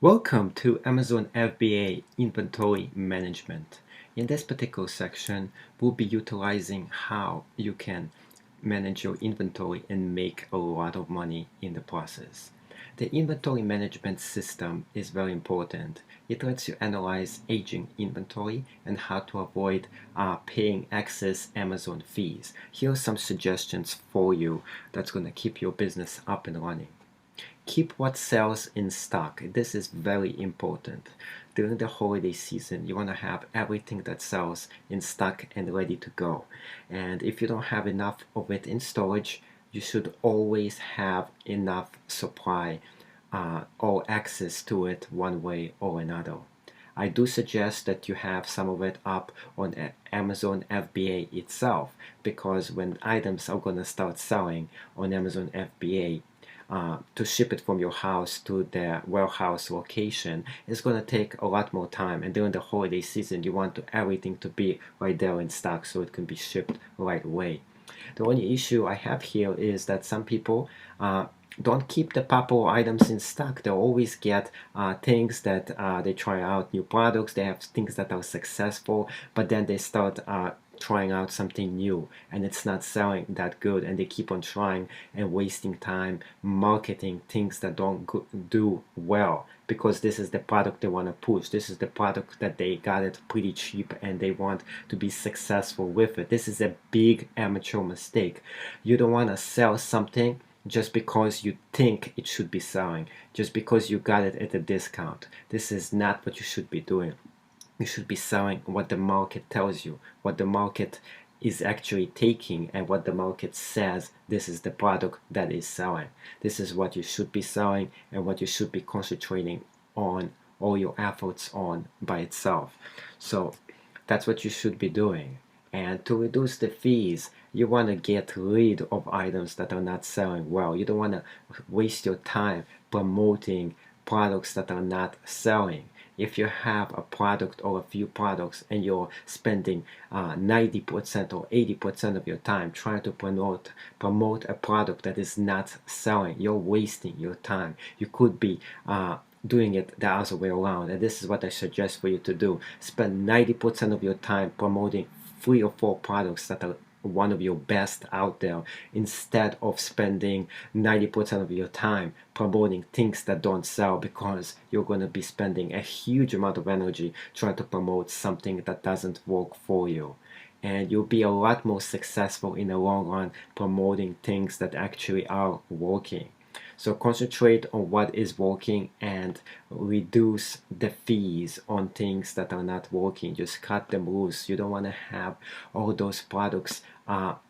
Welcome to Amazon FBA Inventory Management. In this particular section, we'll be utilizing how you can manage your inventory and make a lot of money in the process. The inventory management system is very important. It lets you analyze aging inventory and how to avoid paying excess Amazon fees. Here are some suggestions for you that's going to keep your business up and running. Keep what sells in stock. This is very important. During the holiday season, you want to have everything that sells in stock and ready to go. And if you don't have enough of it in storage, you should always have enough supply or access to it one way or another. I do suggest that you have some of it up on Amazon FBA itself, because when items are going to start selling on Amazon FBA, to ship it from your house to the warehouse location is going to take a lot more time, and during the holiday season you want everything to be right there in stock so it can be shipped right away. The only issue I have here is that some people don't keep the popular items in stock. They always get things that they try out new products, they have things that are successful, but then they start trying out something new and it's not selling that good, and they keep on trying and wasting time marketing things that don't do well, because this is the product they want to push. This is the product that they got it pretty cheap and they want to be successful with it. This is a big amateur mistake. You don't want to sell something just because you think it should be selling, just because you got it at a discount. This is not what you should be doing. You should be selling what the market tells you, what the market is actually taking, and what the market says this is the product that is selling. This is what you should be selling and what you should be concentrating on all your efforts on by itself. So that's what you should be doing. And to reduce the fees, you want to get rid of items that are not selling well. You don't want to waste your time promoting products that are not selling. If you have a product or a few products and you're spending 90% or 80% of your time trying to promote a product that is not selling, you're wasting your time. You could be doing it the other way around, and this is what I suggest for you to do. Spend 90% of your time promoting 3 or 4 products that are one of your best out there, instead of spending 90% of your time promoting things that don't sell, because you're going to be spending a huge amount of energy trying to promote something that doesn't work for you. And you'll be a lot more successful in the long run promoting things that actually are working. So concentrate on what is working and reduce the fees on things that are not working. Just cut them loose. You don't want to have all those products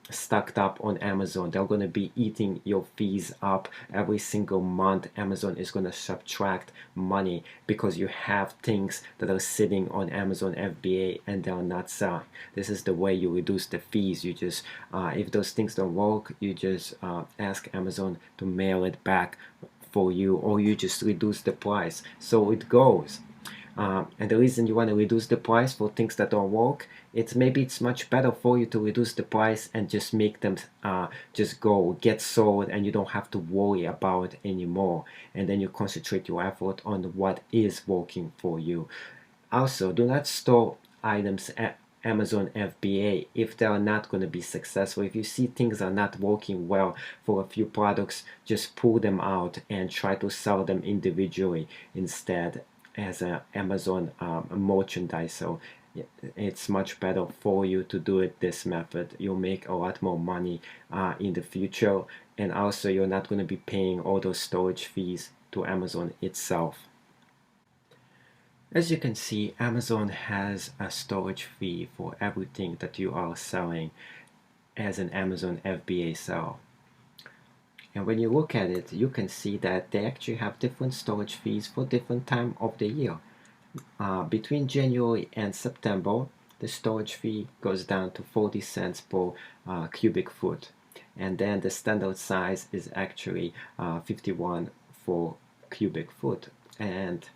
stocked up on Amazon. They're going to be eating your fees up every single month. Amazon is going to subtract money because you have things that are sitting on Amazon FBA and they're not selling. This is the way you reduce the fees. You just if those things don't work, you just ask Amazon to mail it back for you, or you just reduce the price. So it goes. And the reason you want to reduce the price for things that don't work, maybe it's much better for you to reduce the price and just make them just get sold, and you don't have to worry about it anymore. And then you concentrate your effort on what is working for you. Also, do not store items at Amazon FBA if they are not going to be successful. If you see things are not working well for a few products, just pull them out and try to sell them individually instead as an Amazon merchandise. So it's much better for you to do it this method. You'll make a lot more money in the future, and also you're not going to be paying all those storage fees to Amazon itself. As you can see, Amazon has a storage fee for everything that you are selling as an Amazon FBA sale. And when you look at it, you can see that they actually have different storage fees for different time of the year. Between January and September, the storage fee goes down to 40 cents per cubic foot. And then the standard size is actually 51 for cubic foot. And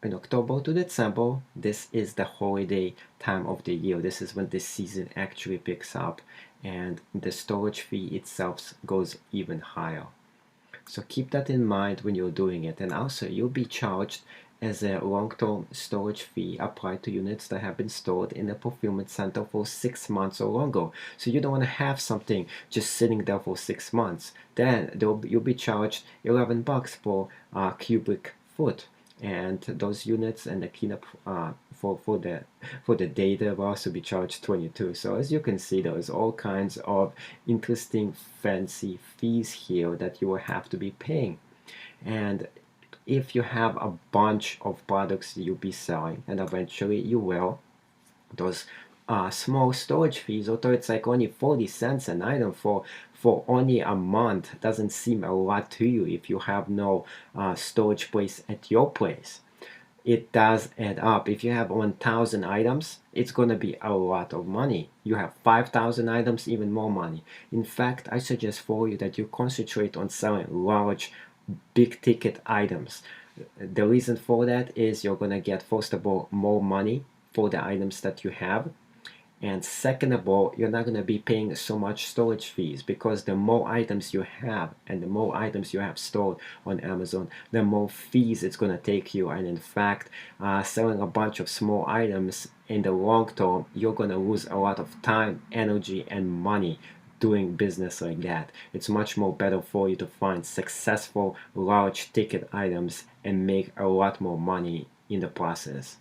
in October to December, this is the holiday time of the year. This is when the season actually picks up, and the storage fee itself goes even higher. So keep that in mind when you're doing it. And also you'll be charged as a long-term storage fee applied to units that have been stored in a fulfillment center for 6 months or longer. So you don't want to have something just sitting there for 6 months. Then you'll be charged $11 for a cubic foot. And those units and the cleanup for the data will also be charged 22. So as you can see, there's all kinds of interesting fancy fees here that you will have to be paying. And if you have a bunch of products you'll be selling, and eventually you will, those small storage fees, although it's like only 40 cents an item for only a month, doesn't seem a lot to you if you have no storage place at your place. It does add up. If you have 1,000 items, it's going to be a lot of money. You have 5,000 items, even more money. In fact, I suggest for you that you concentrate on selling large, big ticket items. The reason for that is you're going to get, first of all, more money for the items that you have. And second of all, you're not going to be paying so much storage fees, because the more items you have and the more items you have stored on Amazon, the more fees it's going to take you. And in fact, selling a bunch of small items in the long term, you're going to lose a lot of time, energy, and money doing business like that. It's much more better for you to find successful large ticket items and make a lot more money in the process.